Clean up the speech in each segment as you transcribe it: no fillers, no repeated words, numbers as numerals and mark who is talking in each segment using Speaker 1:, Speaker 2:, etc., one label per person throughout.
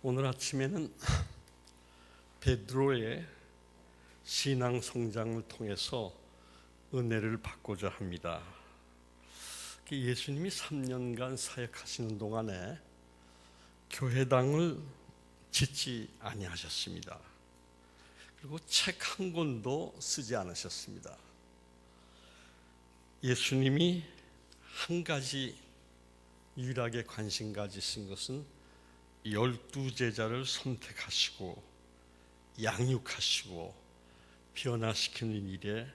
Speaker 1: 오늘 아침에는 베드로의 신앙 성장을 통해서 은혜를 받고자 합니다. 예수님이 3년간 사역하시는 동안에 교회당을 짓지 아니하셨습니다. 그리고 책 한 권도 쓰지 않으셨습니다. 예수님이 한 가지 유일하게 관심 가지신 것은 12제자를 선택하시고 양육하시고 변화시키는 일에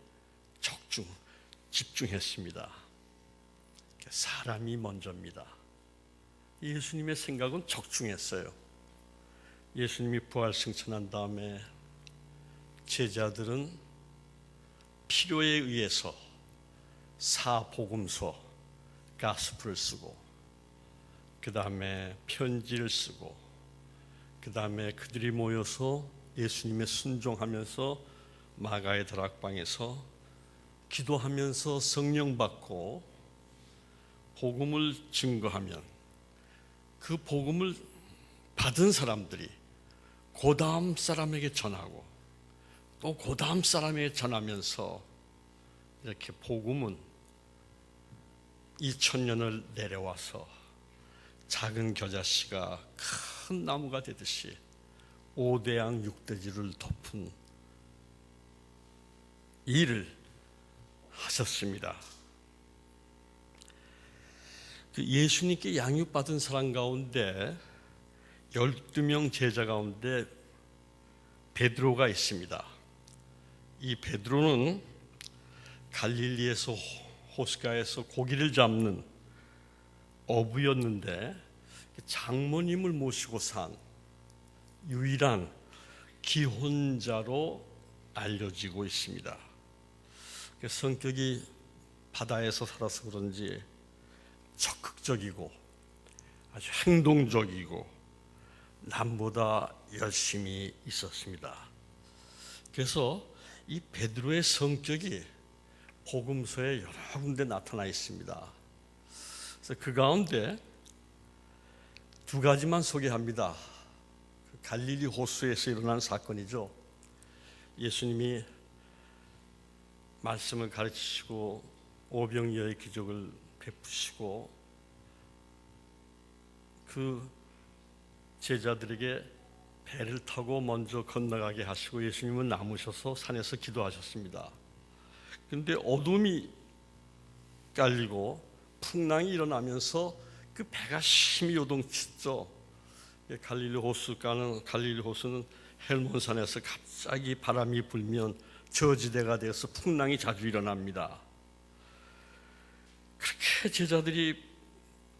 Speaker 1: 집중했습니다. 사람이 먼저입니다. 예수님의 생각은 적중했어요. 예수님이 부활 승천한 다음에 제자들은 필요에 의해서 사복음서, 가스프를 쓰고 그 다음에 편지를 쓰고 그 다음에 그들이 모여서 예수님의 순종하면서 마가의 다락방에서 기도하면서 성령 받고 복음을 증거하면 그 복음을 받은 사람들이 그 다음 사람에게 전하고 또 그 다음 사람에게 전하면서 이렇게 복음은 2000년을 내려와서 작은 겨자씨가 큰 나무가 되듯이 5대양 6대지를 덮은 일을 하셨습니다. 예수님께 양육받은 사람 가운데 12명 제자 가운데 베드로가 있습니다. 이 베드로는 갈릴리에서 호숫가에서 고기를 잡는 어부였는데 장모님을 모시고 산 유일한 기혼자로 알려지고 있습니다. 성격이 바다에서 살아서 그런지 적극적이고 아주 행동적이고 남보다 열심히 있었습니다. 그래서 이 베드로의 성격이 복음서에 여러 군데 나타나 있습니다. 그래서 그 가운데 두 가지만 소개합니다. 갈릴리 호수에서 일어난 사건이죠. 예수님이 말씀을 가르치시고 오병이어의 기적을 베푸시고 그 제자들에게 배를 타고 먼저 건너가게 하시고 예수님은 남으셔서 산에서 기도하셨습니다. 그런데 어둠이 깔리고 풍랑이 일어나면서 그 배가 심히 요동쳤죠. 갈릴리 호수는 헬몬산에서 갑자기 바람이 불면 저지대가 되어서 풍랑이 자주 일어납니다. 그렇게 제자들이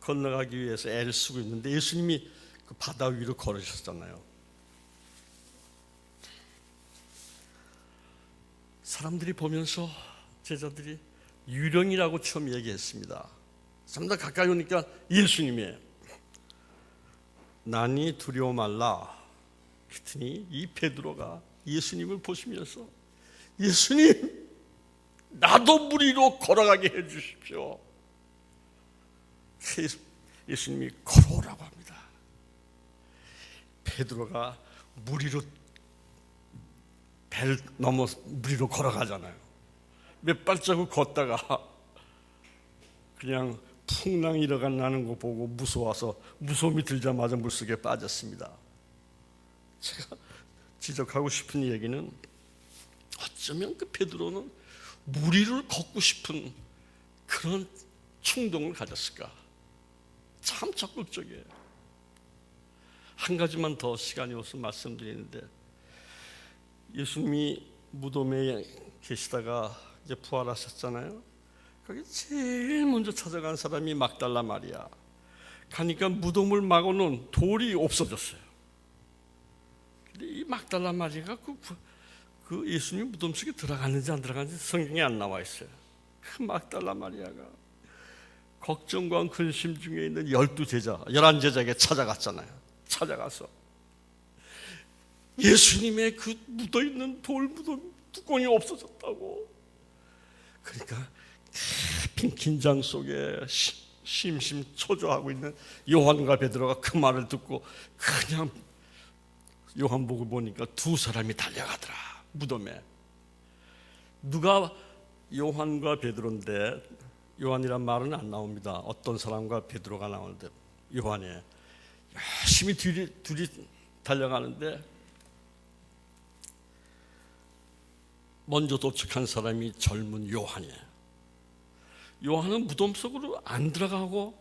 Speaker 1: 건너가기 위해서 애를 쓰고 있는데 예수님이 그 바다 위로 걸으셨잖아요. 사람들이 보면서 제자들이 유령이라고 처음 얘기했습니다. 좀 더 가까이 오니까 예수님이 나니 두려워 말라. 그랬더니 이 베드로가 예수님을 보시면서 예수님, 나도 물 위로 걸어가게 해주십시오. 예수님이 걸어오라고 합니다. 베드로가 물 위로 배를 넘어 물 위로 걸어가잖아요. 몇 발자국 걷다가 그냥 풍랑이 일어나는 거 보고 무서워서 무서움이 들자마자 물속에 빠졌습니다. 제가 지적하고 싶은 얘기는 어쩌면 그 베드로는 물 위를 걷고 싶은 그런 충동을 가졌을까? 참 적극적이에요. 한 가지만 더 시간이 없어서 말씀드리는데 예수님이 무덤에 계시다가 이제 부활하셨잖아요. 거기 제일 먼저 찾아간 사람이 막달라 마리아. 가니까 무덤을 막아놓은 돌이 없어졌어요. 근데 이 막달라 마리아가 그 예수님 무덤 속에 들어갔는지 안 들어갔는지 성경에 안 나와 있어요. 그 막달라 마리아가 걱정과 근심 중에 있는 12제자, 11제자에게 찾아갔잖아요. 찾아가서 예수님의 그 묻어있는 돌 무덤 뚜껑이 없어졌다고. 그러니까 깊은 긴장 속에 심심초조하고 있는 요한과 베드로가 그 말을 듣고 그냥 요한복음 보니까 두 사람이 달려가더라. 무덤에. 누가 요한과 베드로인데, 요한이란 말은 안 나옵니다. 어떤 사람과 베드로가 나오는데, 요한이 열심히 둘이 달려가는데 먼저 도착한 사람이 젊은 요한이에요. 요한은 무덤 속으로 안 들어가고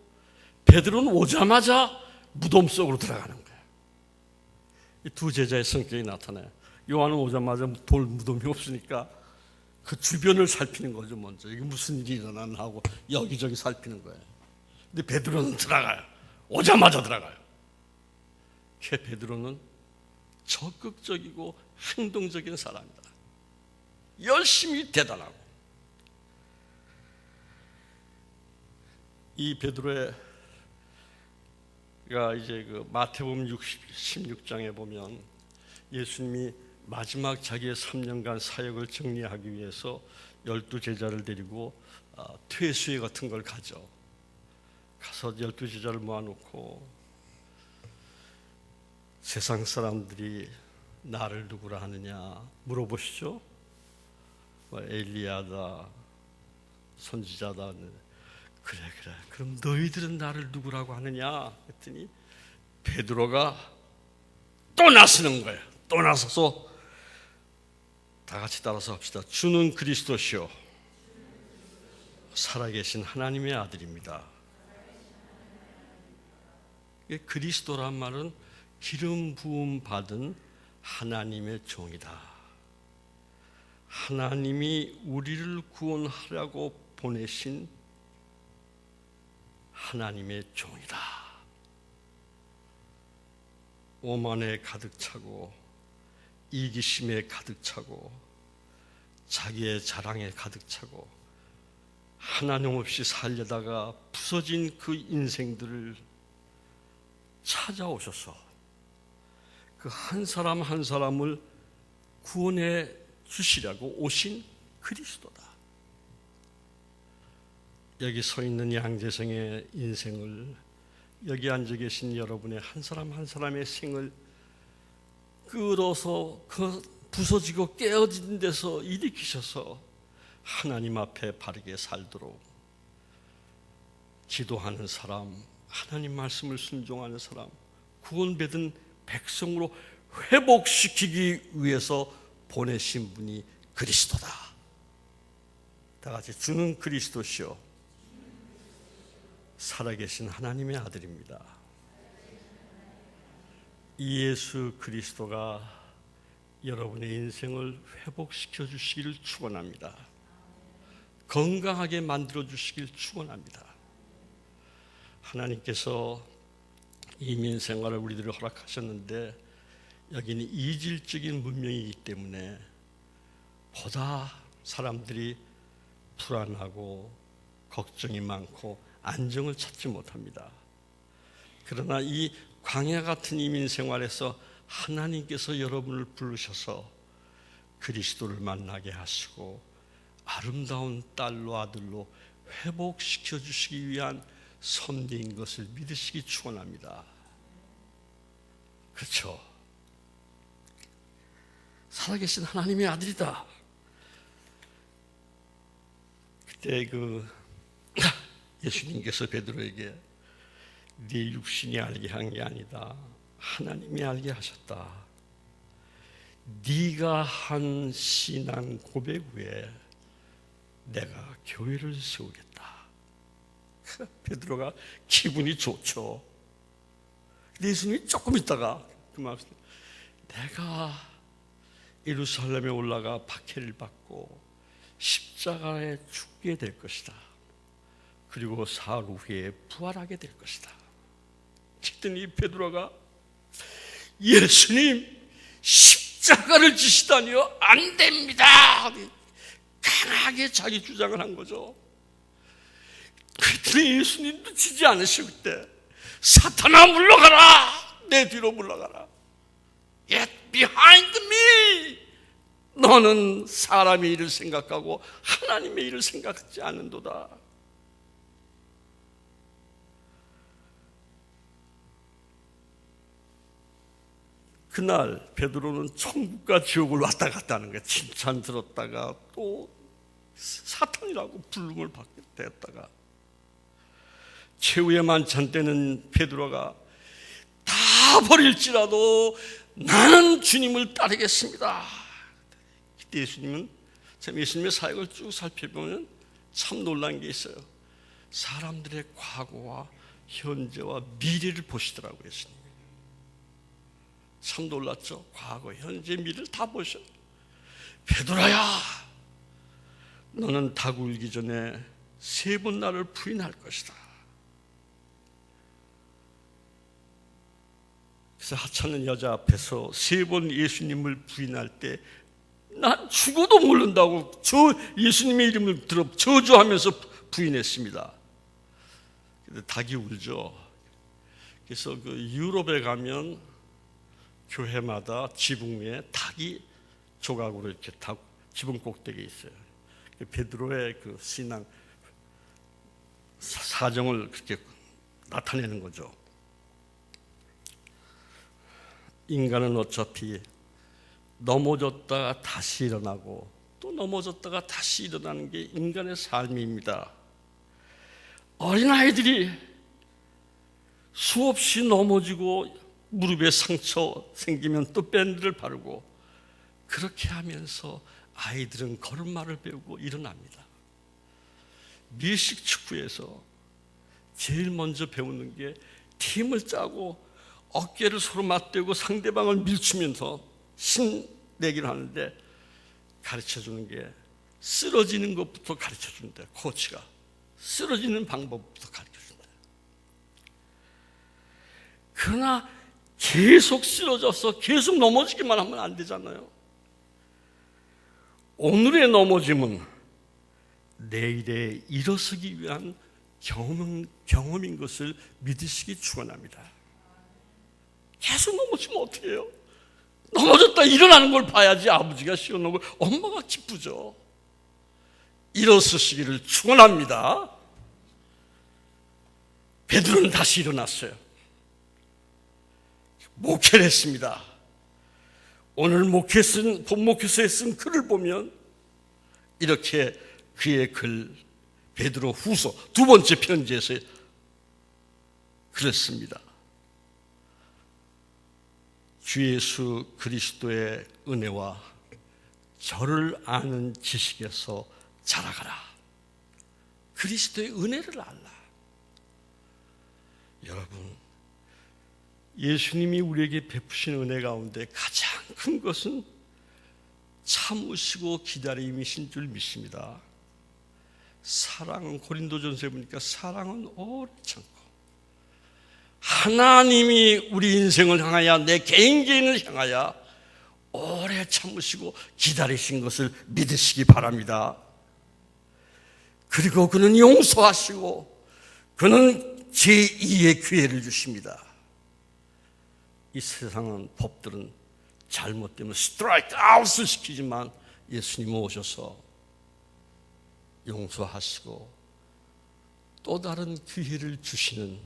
Speaker 1: 베드로는 오자마자 무덤 속으로 들어가는 거예요. 이 두 제자의 성격이 나타나요. 요한은 오자마자 돌 무덤이 없으니까 그 주변을 살피는 거죠. 먼저 이게 무슨 일이 일어났나 하고 여기저기 살피는 거예요. 근데 베드로는 들어가요. 오자마자 들어가요. 베드로는 적극적이고 행동적인 사람이다. 열심히 대단하고. 이 베드로가 이제 그 마태복음 16장에 보면 예수님이 마지막 자기의 3년간 사역을 정리하기 위해서 12 제자를 데리고 퇴수회 같은 걸 가죠. 가서 12 제자를 모아놓고 세상 사람들이 나를 누구라 하느냐 물어보시죠. 엘리야다, 선지자다. 그래 그럼 너희들은 나를 누구라고 하느냐 했더니 베드로가 또 나서는 거예요. 또 나서서 다 같이 따라서 합시다. 주는 그리스도시요 살아계신 하나님의 아들입니다. 그리스도란 말은 기름 부음 받은 하나님의 종이다. 하나님이 우리를 구원하려고 보내신 하나님의 종이다. 오만에 가득 차고 이기심에 가득 차고 자기의 자랑에 가득 차고 하나님 없이 살려다가 부서진 그 인생들을 찾아오셔서 그 한 사람 한 사람을 구원해 주시려고 오신 그리스도다. 여기 서 있는 양재성의 인생을, 여기 앉아 계신 여러분의 한 사람 한 사람의 생을 끌어서 그 부서지고 깨어진 데서 일으키셔서 하나님 앞에 바르게 살도록 기도하는 사람, 하나님 말씀을 순종하는 사람, 구원받은 백성으로 회복시키기 위해서 보내신 분이 그리스도다. 다 같이 주는 그리스도시요 살아계신 하나님의 아들입니다. 이 예수 그리스도가 여러분의 인생을 회복시켜 주시기를 축원합니다. 건강하게 만들어 주시길 축원합니다. 하나님께서 이민 생활을 우리들을 허락하셨는데 여기는 이질적인 문명이기 때문에 보다 사람들이 불안하고 걱정이 많고 안정을 찾지 못합니다. 그러나 이 광야 같은 이민 생활에서 하나님께서 여러분을 부르셔서 그리스도를 만나게 하시고 아름다운 딸로 아들로 회복시켜 주시기 위한 섭리인 것을 믿으시기 축원합니다. 그렇죠? 살아계신 하나님의 아들이다. 그때 예수님께서 베드로에게 네 육신이 알게 한 게 아니다. 하나님이 알게 하셨다. 네가 한 신앙 고백 후에 내가 교회를 세우겠다. 베드로가 기분이 좋죠. 예수님이 조금 있다가 그 말씀, 내가 예루살렘에 올라가 박해를 받고 십자가에 죽게 될 것이다. 그리고 사흘 후에 부활하게 될 것이다. 그랬더니 베드로가 예수님 십자가를 지시다니요? 안 됩니다. 강하게 자기 주장을 한 거죠. 그랬더니 예수님도 지지 않으시고 그때 사탄아 물러가라. 내 뒤로 물러가라. Get behind me. 너는 사람의 일을 생각하고 하나님의 일을 생각하지 않는도다. 그날 베드로는 천국과 지옥을 왔다 갔다 하는 거예요. 칭찬 들었다가 또 사탄이라고 부름을 받게 되었다가, 최후의 만찬 때는 베드로가 다 버릴지라도 나는 주님을 따르겠습니다. 그때 예수님의 사역을 쭉 살펴보면 참 놀란 게 있어요. 사람들의 과거와 현재와 미래를 보시더라고요. 예수님 참 놀랐죠. 과거, 현재, 미래를 다 보셔. 베드로야, 너는 닭 울기 전에 3번 나를 부인할 것이다. 그래서 하찮은 여자 앞에서 3번 예수님을 부인할 때 난 죽어도 모른다고 예수님의 이름을 들어 저주하면서 부인했습니다. 근데 닭이 울죠. 그래서 그 유럽에 가면 교회마다 지붕 위에 닭이 조각으로 이렇게 지붕 꼭대기에 있어요. 베드로의 그 신앙 사정을 그렇게 나타내는 거죠. 인간은 어차피 넘어졌다가 다시 일어나고 또 넘어졌다가 다시 일어나는 게 인간의 삶입니다. 어린아이들이 수없이 넘어지고 무릎에 상처 생기면 또 밴드를 바르고, 그렇게 하면서 아이들은 걸음마를 배우고 일어납니다. 미식 축구에서 제일 먼저 배우는 게 팀을 짜고 어깨를 서로 맞대고 상대방을 밀치면서 신내기를 하는데, 가르쳐주는 게 쓰러지는 것부터 가르쳐준대. 코치가 쓰러지는 방법부터 가르쳐준다. 그러나 계속 쓰러져서 계속 넘어지기만 하면 안 되잖아요. 오늘의 넘어짐은 내일에 일어서기 위한 경험인 것을 믿으시기 축원합니다. 계속 넘어지면 어떻게 해요? 넘어졌다 일어나는 걸 봐야지 아버지가 시원하고 엄마가 기쁘죠. 일어서시기를 축원합니다. 베드로는 다시 일어났어요. 목회를 했습니다. 오늘 본목회서에 쓴 글을 보면 이렇게 그의 글, 베드로 후서 2번째 편지에서 그랬습니다. 주 예수 그리스도의 은혜와 저를 아는 지식에서 자라가라. 그리스도의 은혜를 알라. 여러분, 예수님이 우리에게 베푸신 은혜 가운데 가장 큰 것은 참으시고 기다림이신 줄 믿습니다. 사랑은, 고린도전서에 보니까 사랑은 오래 참고, 하나님이 우리 인생을 향하여, 내 개인을 향하여 오래 참으시고 기다리신 것을 믿으시기 바랍니다. 그리고 그는 용서하시고 그는 제2의 기회를 주십니다. 이 세상은, 법들은 잘못되면 스트라이크 아웃을 시키지만 예수님은 오셔서 용서하시고 또 다른 기회를 주시는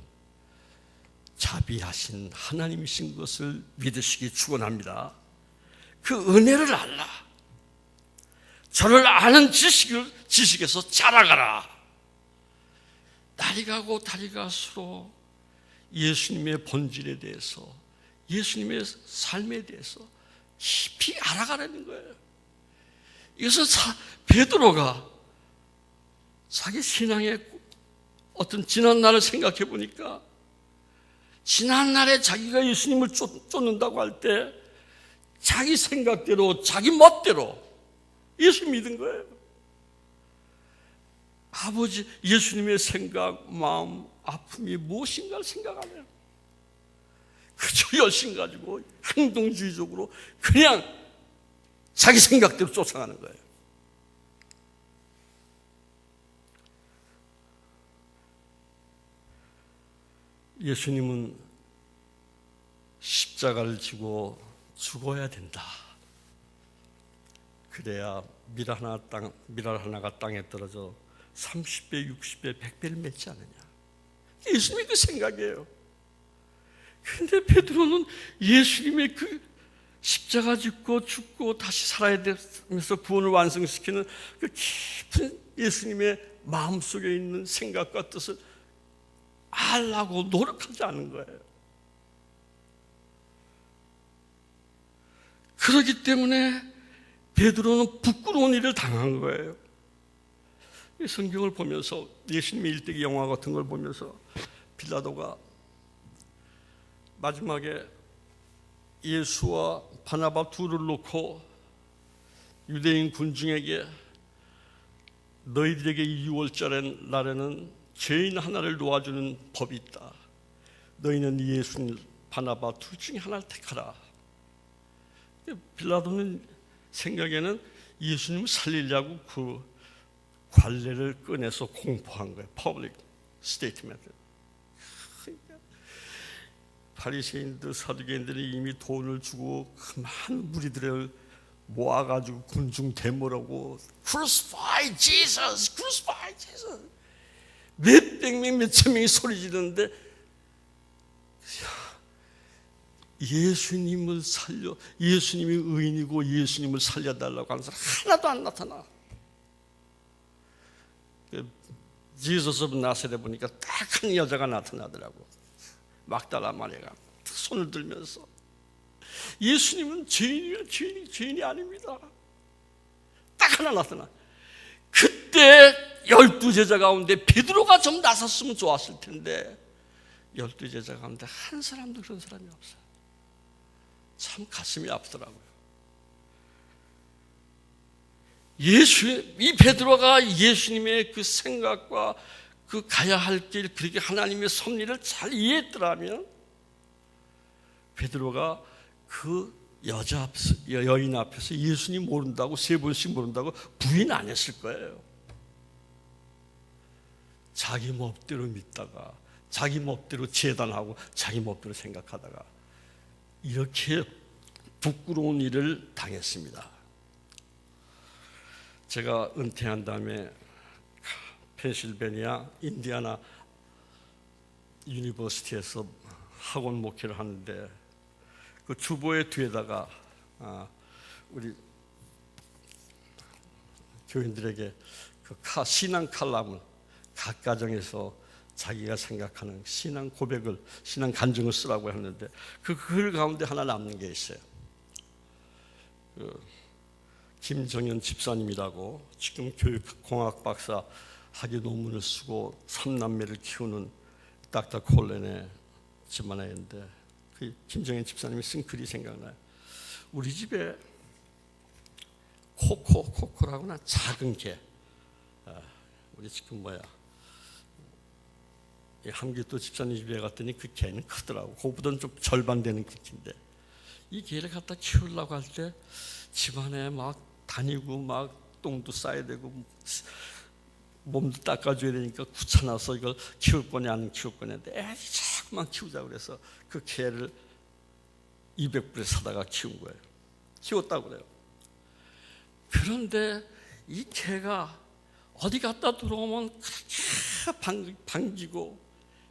Speaker 1: 자비하신 하나님이신 것을 믿으시기 축원합니다. 그 은혜를 알라. 저를 아는 지식에서 자라가라. 날이 가고 달이 갈수록 예수님의 본질에 대해서, 예수님의 삶에 대해서 깊이 알아가라는 거예요. 이것은 베드로가 자기 신앙의 어떤 지난 날을 생각해 보니까, 지난 날에 자기가 예수님을 쫓는다고 할 때 자기 생각대로, 자기 멋대로 예수 믿은 거예요. 아버지 예수님의 생각, 마음, 아픔이 무엇인가를 생각 안 해요. 그저 열심 가지고 행동주의적으로 그냥 자기 생각대로 쫓아가는 거예요. 예수님은 십자가를 지고 죽어야 된다. 그래야 밀 하나가 땅에 떨어져 30배, 60배, 100배를 맺지 않느냐. 예수님의 그 생각이에요. 그런데 베드로는 예수님의 그 십자가 짓고 죽고 다시 살아야 되면서 구원을 완성시키는 그 깊은 예수님의 마음속에 있는 생각과 뜻을 알라고 노력하지 않은 거예요. 그렇기 때문에 베드로는 부끄러운 일을 당한 거예요. 이 성경을 보면서 예수님의 일대기 영화 같은 걸 보면서 빌라도가 마지막에 예수와 바나바 둘을 놓고 유대인 군중에게 너희들에게 이 6월절 날에는 죄인 하나를 놓아주는 법이 있다. 너희는 예수, 바나바 둘 중에 하나를 택하라. 빌라도는 생각에는 예수님을 살리려고 그 관례를 꺼내서 공포한 거예요. 퍼블릭 스테이트먼트. 바리새인들, 사두개인들이 이미 돈을 주고 그 많은 무리들을 모아가지고 군중 데모라고 Crucify Jesus, Crucify Jesus. 몇백 명, 몇천 명이 소리 지르는데 예수님을 살려, 예수님이 의인이고 예수님을 살려달라고 하는 사람 하나도 안 나타나. 지저스 오브 나사렛에 보니까 딱 한 여자가 나타나더라고. 막달라 마리아가 손을 들면서 예수님은 죄인이에요. 죄인이 아닙니다. 딱 하나 나타나. 그때 12제자 가운데 베드로가 좀 나섰으면 좋았을 텐데 12제자 가운데 한 사람도 그런 사람이 없어요. 참 가슴이 아프더라고요. 이 베드로가 예수님의 그 생각과 그 가야 할 길, 그렇게 하나님의 섭리를 잘 이해했더라면 베드로가 그 여자 앞에서, 여인 앞에서 예수님 모른다고 3번씩 모른다고 부인 안 했을 거예요. 자기 멋대로 믿다가 자기 멋대로 재단하고 자기 멋대로 생각하다가 이렇게 부끄러운 일을 당했습니다. 제가 은퇴한 다음에 펜실베니아 인디아나 유니버시티에서 학원 목회를 하는데 그 주보의 뒤에다가 우리 교인들에게 그 신앙 칼럼을 각 가정에서 자기가 생각하는 신앙 고백을, 신앙 간증을 쓰라고 했는데 그 글 가운데 하나 남는 게 있어요. 김정현 집사님이라고 지금 교육공학 박사 학위 논문을 쓰고 3남매를 키우는 닥터 콜렌의 집안아이인데 그 김정현 집사님이 쓴 글이 생각나요. 우리 집에 코코라고나 작은 개, 우리 지금 함기도 집사님 집에 갔더니 그 개는 크더라고. 그거보다는 좀 절반 되는 크기인데 이 개를 갖다 키우려고 할 때 집안에 막 다니고 막 똥도 싸야 되고 몸도 닦아줘야 되니까 귀찮아서 이걸 키울 거냐 안 키울 거냐인데 애들이 자꾸만 키우자고 그래서 그 개를 200불에 사다가 키운 거예요. 키웠다고 그래요. 그런데 이 개가 어디 갔다 들어오면 그렇게 반기고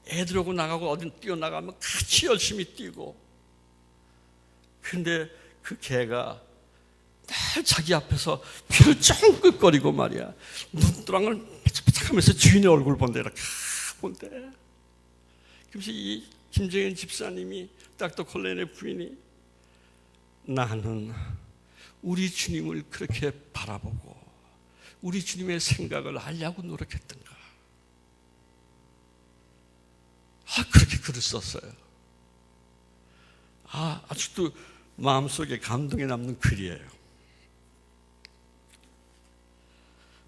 Speaker 1: 애들하고 나가고 어디 뛰어나가면 같이 열심히 뛰고 근데 그 개가 늘 자기 앞에서 귀를 쫑긋거리고 말이야 눈두랑을 반짝반짝하면서 주인의 얼굴 본대 이렇게 본대. 그래서 이 김정현 집사님이 닥터 콜렌의 부인이 나는 우리 주님을 그렇게 바라보고 우리 주님의 생각을 알려고 노력했던가. 그렇게 글을 썼어요. 아직도 마음속에 감동이 남는 글이에요.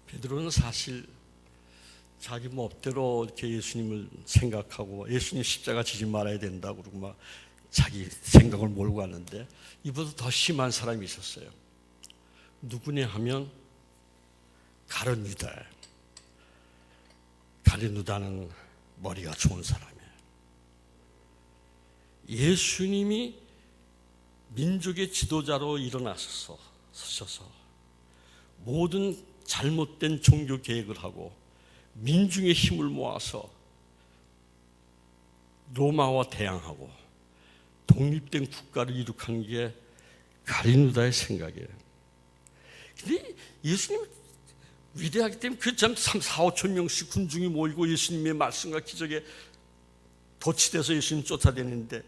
Speaker 1: 베드로는 사실 자기 멋대로 이렇게 예수님을 생각하고 예수님 십자가 지지 말아야 된다고 그러고 막 자기 생각을 몰고 갔는데 이보다 더 심한 사람이 있었어요. 누구냐 하면 가룟 유다예요. 가룟 유다는 머리가 좋은 사람이에요. 예수님이 민족의 지도자로 일어나셔서 모든 잘못된 종교 계획을 하고 민중의 힘을 모아서 로마와 대항하고 독립된 국가를 이룩한 게 가룟유다의 생각이에요. 근데 예수님 위대하기 때문에 그 참 3, 4, 5천 명씩 군중이 모이고 예수님의 말씀과 기적에 도취돼서 예수님 쫓아다니는데,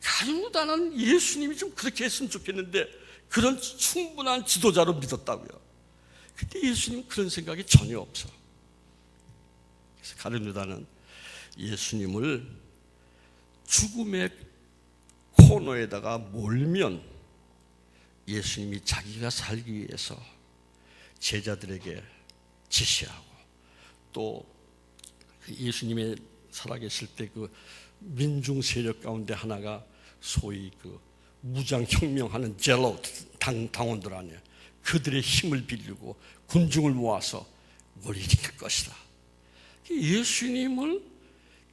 Speaker 1: 가룟유다는 예수님이 좀 그렇게 했으면 좋겠는데 그런 충분한 지도자로 믿었다고요. 근데 예수님 그런 생각이 전혀 없어. 그래서 가룟유다는 예수님을 죽음의 코너에다가 몰면 예수님이 자기가 살기 위해서 제자들에게 지시하고, 또 예수님의 살아계실 때 그 민중 세력 가운데 하나가 소위 그 무장혁명하는 젤로 당원들 아니에요. 그들의 힘을 빌리고 군중을 모아서 뭘 일으킬 것이다. 예수님을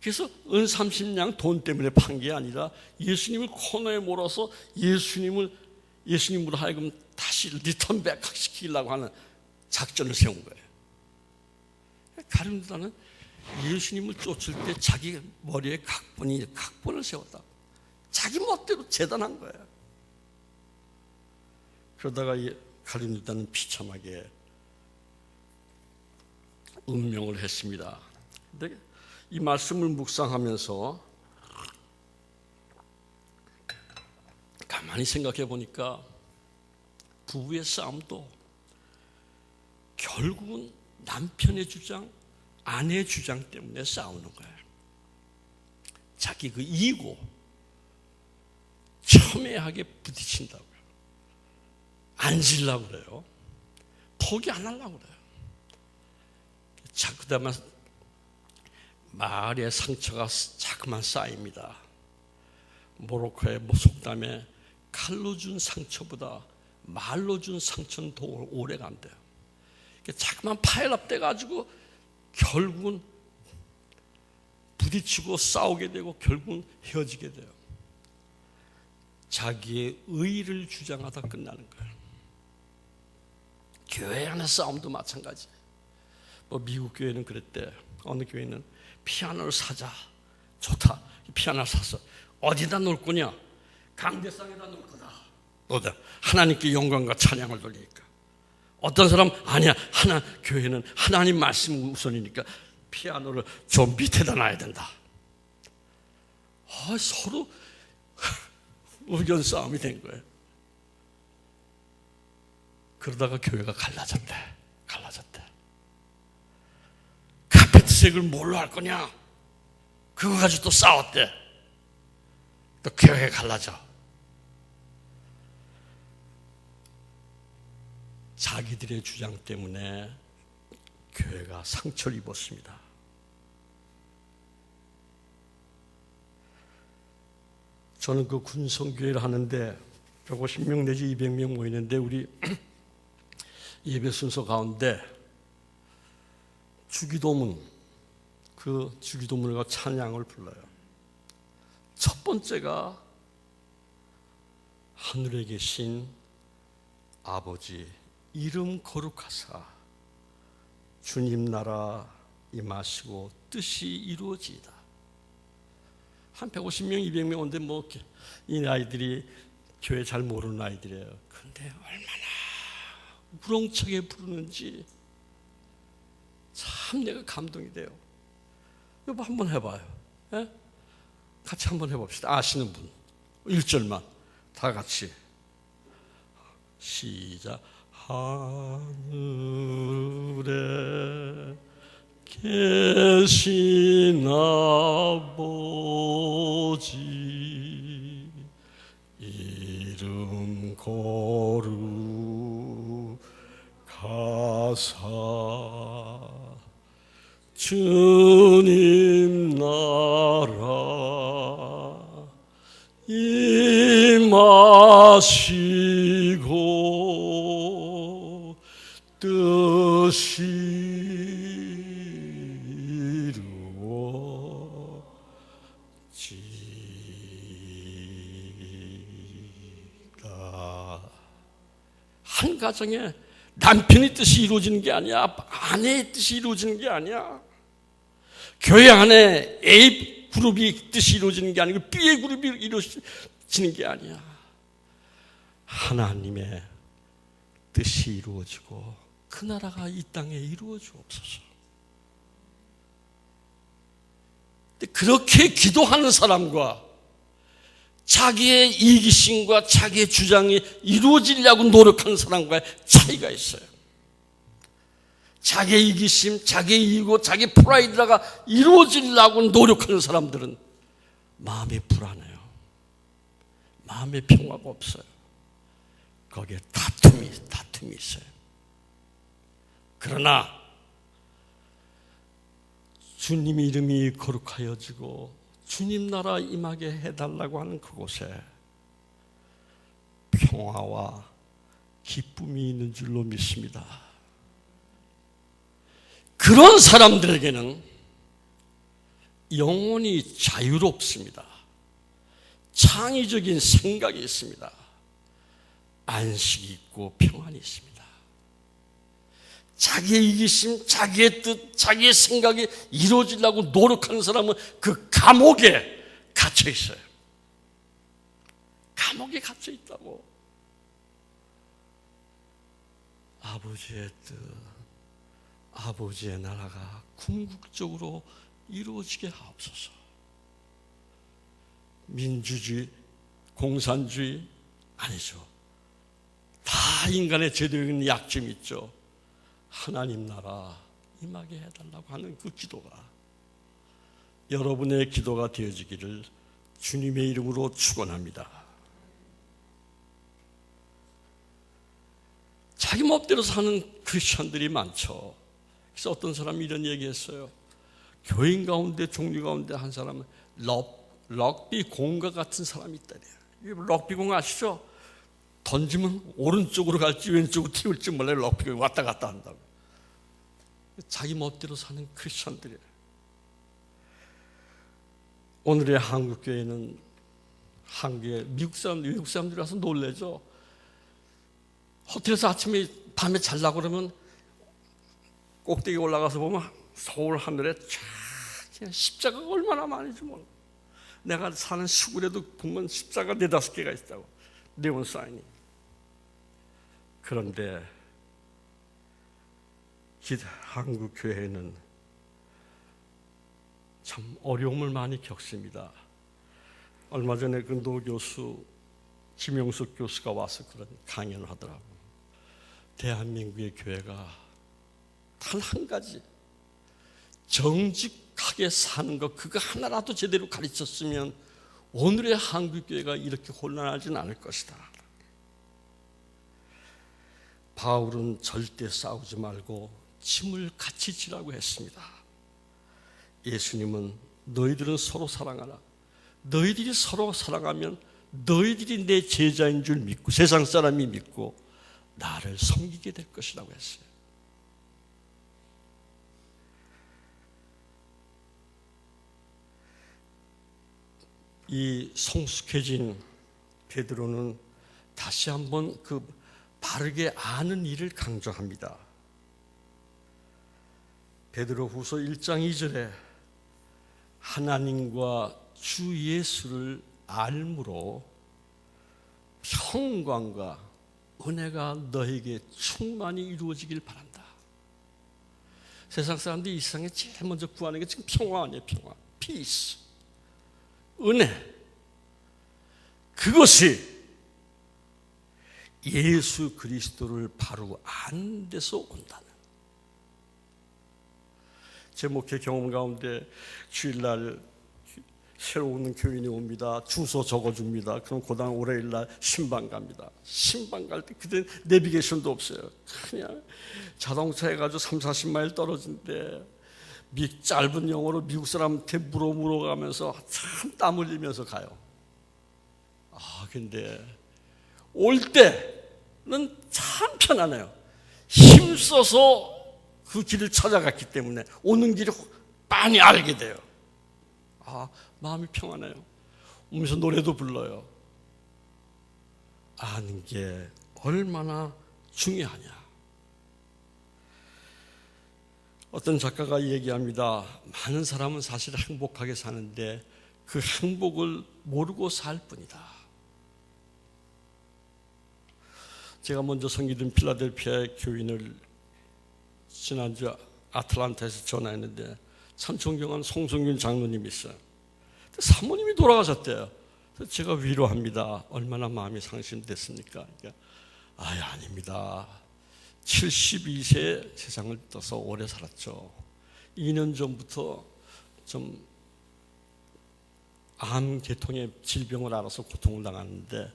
Speaker 1: 그래서 은 30냥 돈 때문에 판 게 아니라 예수님을 코너에 몰아서 예수님으로 하여금 다시 리턴백 시키려고 하는 작전을 세운 거예요. 가룟유다는 예수님을 쫓을 때 자기 머리에 각본을 세웠다. 자기 멋대로 재단한 거예요. 그러다가 가룟유다는 비참하게 운명을 했습니다. 근데 이 말씀을 묵상하면서 가만히 생각해 보니까 부부의 싸움도 결국은 남편의 주장, 아내의 주장 때문에 싸우는 거예요. 자기 그 이고 첨예하게 부딪힌다고요. 안 지려고 그래요. 포기 안 하려고 그래요. 자, 그다음에 말의 상처가 자꾸만 쌓입니다. 모로코의 속담에 칼로 준 상처보다 말로 준 상처는 더 오래 간대요. 자꾸만 파일업 돼가지고 결국은 부딪히고 싸우게 되고 결국은 헤어지게 돼요. 자기의 의의를 주장하다 끝나는 거예요. 교회 안의 싸움도 마찬가지. 미국 교회는 그랬대. 어느 교회는 피아노를 사자. 좋다. 피아노를 사서 어디다 놓을 거냐? 강대상에다 놓을 거다. 하나님께 영광과 찬양을 돌리니까. 어떤 사람 아니야. 교회는 하나님 말씀 우선이니까 피아노를 저 밑에다 놔야 된다. 서로 의견 싸움이 된 거예요. 그러다가 교회가 갈라졌대. 카페트색을 뭘로 할 거냐? 그거 가지고 또 싸웠대. 또 교회가 갈라져. 자기들의 주장 때문에 교회가 상처를 입었습니다. 저는 그 군성교회를 하는데 150명 내지 200명 모이는데 우리 예배 순서 가운데 주기도문, 그 주기도문과 찬양을 불러요. 첫 번째가 하늘에 계신 아버지 이름 거룩하사 주님 나라 임하시고 뜻이 이루어지이다. 한 150명, 200명 온데 이 아이들이 교회 잘 모르는 아이들이에요. 그런데 얼마나 우렁차게 부르는지 참 내가 감동이 돼요. 여보 한번 해봐요. 예? 같이 한번 해봅시다. 아시는 분 1절만 다 같이 시작. 하늘에 계신 아버지 이름 거룩하사 주님 나라 임하시고 뜻이 이루어지다. 한 가정에 남편의 뜻이 이루어지는 게 아니야. 아내의 뜻이 이루어지는 게 아니야. 교회 안에 A 그룹이 뜻이 이루어지는 게 아니고 B의 그룹이 이루어지는 게 아니야. 하나님의 뜻이 이루어지고 그 나라가 이 땅에 이루어지옵소서. 그렇게 기도하는 사람과 자기의 이기심과 자기의 주장이 이루어지려고 노력하는 사람과의 차이가 있어요. 자기의 이기심, 자기의 이고, 자기 프라이드가 이루어지려고 노력하는 사람들은 마음이 불안해요. 마음에 평화가 없어요. 거기에 다툼이 있어요. 그러나 주님 이름이 거룩하여지고 주님 나라 임하게 해달라고 하는 그곳에 평화와 기쁨이 있는 줄로 믿습니다. 그런 사람들에게는 영혼이 자유롭습니다. 창의적인 생각이 있습니다. 안식이 있고 평안이 있습니다. 자기의 이기심, 자기의 뜻, 자기의 생각이 이루어지려고 노력하는 사람은 그 감옥에 갇혀 있어요. 감옥에 갇혀 있다고. 아버지의 뜻, 아버지의 나라가 궁극적으로 이루어지게 하옵소서. 민주주의, 공산주의 아니죠. 다 인간의 제도적인 약점이 있죠. 하나님 나라 임하게 해달라고 하는 그 기도가 여러분의 기도가 되어지기를 주님의 이름으로 축원합니다. 자기 멋대로 사는 크리스천들이 많죠. 그래서 어떤 사람이 이런 얘기했어요. 교인 가운데, 종류 가운데 한 사람은 럭비 공과 같은 사람이 있다래요. 럭비 공 아시죠? 던지면 오른쪽으로 갈지 왼쪽으로 튀울지 몰라요. 럭비 공이 왔다 갔다 한다고. 자기 멋대로 사는 크리스천들이에요. 오늘의 한국교회는 한국에 미국 사람들이 와서 놀래죠. 호텔에서 아침에 밤에 자려고 그러면 꼭대기 올라가서 보면 서울 하늘에 쫙 십자가가 얼마나 많은지 몰라. 내가 사는 시골에도 보면 십자가 4-5개가 있다고. 네온 사인이. 그런데 한국 교회는 참 어려움을 많이 겪습니다. 얼마 전에 그 노교수 김용숙 교수가 와서 그런 강연을 하더라고요. 대한민국의 교회가 단 한 가지 정직하게 사는 것, 그거 하나라도 제대로 가르쳤으면 오늘의 한국 교회가 이렇게 혼란하지는 않을 것이다. 바울은 절대 싸우지 말고 짐을 같이 지라고 했습니다. 예수님은 너희들은 서로 사랑하라. 너희들이 서로 사랑하면 너희들이 내 제자인 줄 믿고 세상 사람이 믿고 나를 섬기게 될 것이라고 했어요. 이 성숙해진 베드로는 다시 한번 그 바르게 아는 일을 강조합니다. 베드로후서 1장 2절에 하나님과 주 예수를 알므로 평강과 은혜가 너에게 충만히 이루어지길 바란다. 세상 사람들이 이 세상에 제일 먼저 구하는 게 지금 평화 아니에요. 평화, peace, 은혜. 그것이 예수 그리스도를 바로 아는 데서 온다는. 제 목회 경험 가운데 주일날 새로 오는 교인이 옵니다. 주소 적어줍니다. 그럼 고당 월요일날 신방 갑니다. 신방 갈 때 그때 내비게이션도 없어요. 그냥 자동차 해가지고 30-40마일 떨어진데 짧은 영어로 미국 사람한테 물어가면서 참 땀 흘리면서 가요. 근데 올 때는 참 편하네요. 힘써서 그 길을 찾아갔기 때문에 오는 길을 많이 알게 돼요. 마음이 평안해요. 오면서 노래도 불러요. 아는 게 얼마나 중요하냐. 어떤 작가가 얘기합니다. 많은 사람은 사실 행복하게 사는데 그 행복을 모르고 살 뿐이다. 제가 먼저 섬기던 필라델피아의 교인을 지난주 아틀란타에서 전화했는데 참 존경한 송성균 장로님이 있어요. 사모님이 돌아가셨대요. 그래서 제가 위로합니다. 얼마나 마음이 상심됐습니까? 그러니까, 아닙니다. 72세에 세상을 떠서 오래 살았죠. 2년 전부터 좀 암 계통의 질병을 알아서 고통을 당하는데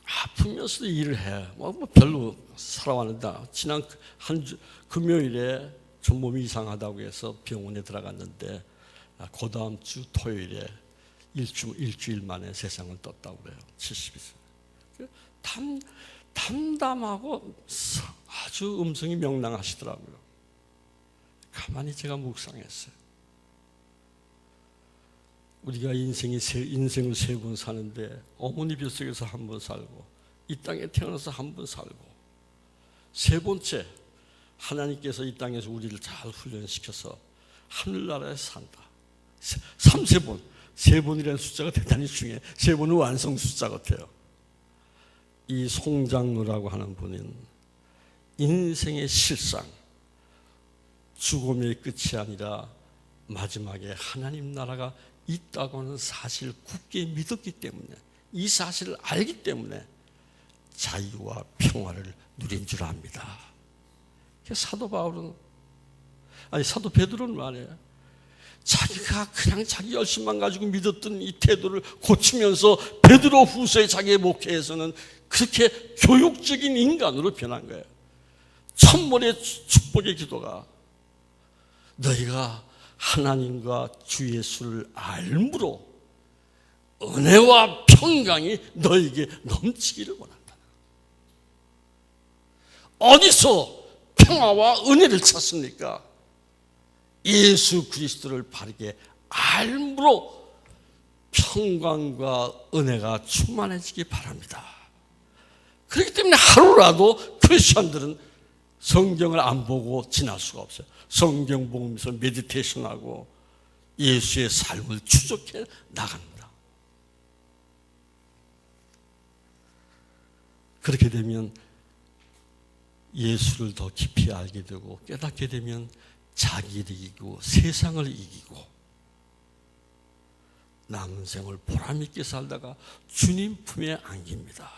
Speaker 1: 아프면서도 일을 해. 뭐 별로 살아왔는데 지난 금요일에 좀 몸이 이상하다고 해서 병원에 들어갔는데 그 다음 주 토요일에 일주일 만에 세상을 떴다고 그래요. 72세. 담담하고 아주 음성이 명랑하시더라고요. 가만히 제가 묵상했어요. 우리가 인생을 세 번 사는데 어머니 뱃속에서 한 번 살고 이 땅에 태어나서 한 번 살고 세 번째 하나님께서 이 땅에서 우리를 잘 훈련시켜서 하늘나라에 산다. 3번, 세 번이라는 숫자가 대단히 중요해. 세 번은 완성 숫자 같아요. 이 송장로라고 하는 분은 인생의 실상, 죽음의 끝이 아니라 마지막에 하나님 나라가 있다고 하는 사실을 굳게 믿었기 때문에, 이 사실을 알기 때문에 자유와 평화를 누린 줄 압니다. 사도 베드로는 말이에요. 자기가 그냥 자기 열심만 가지고 믿었던 이 태도를 고치면서 베드로 후서의 자기의 목회에서는 그렇게 교육적인 인간으로 변한 거예요. 천번의 축복의 기도가 너희가 하나님과 주 예수를 알므로 은혜와 평강이 너에게 넘치기를 원한다. 어디서 평화와 은혜를 찾습니까? 예수 그리스도를 바르게 알므로 평강과 은혜가 충만해지기 바랍니다. 그렇기 때문에 하루라도 크리스천들은 성경을 안 보고 지날 수가 없어요. 성경 보면서 메디테이션하고 예수의 삶을 추적해 나갑니다. 그렇게 되면 예수를 더 깊이 알게 되고 깨닫게 되면 자기를 이기고 세상을 이기고 남은 생을 보람있게 살다가 주님 품에 안깁니다.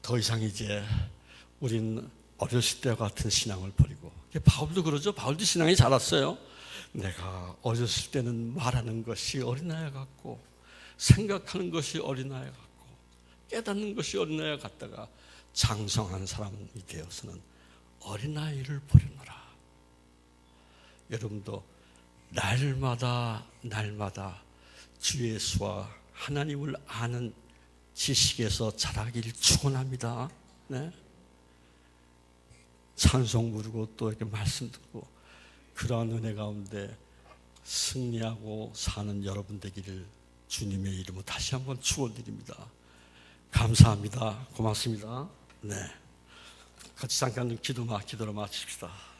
Speaker 1: 더 이상 이제 우리는 어렸을 때와 같은 신앙을 버리고, 바울도 그러죠. 바울도 신앙이 자랐어요. 내가 어렸을 때는 말하는 것이 어린아이 같고 생각하는 것이 어린아이 같고 깨닫는 것이 어린아이 같다가 장성한 사람이 되어서는 어린아이를 버리노라. 여러분도 날마다 주 예수와 하나님을 아는 지식에서 자라기를 축원합니다. 네? 찬송 부르고 또 이렇게 말씀 듣고 그러한 은혜 가운데 승리하고 사는 여러분 되기를 주님의 이름으로 다시 한번 축원드립니다. 감사합니다. 고맙습니다. 네, 같이 잠깐 기도로 마칩시다.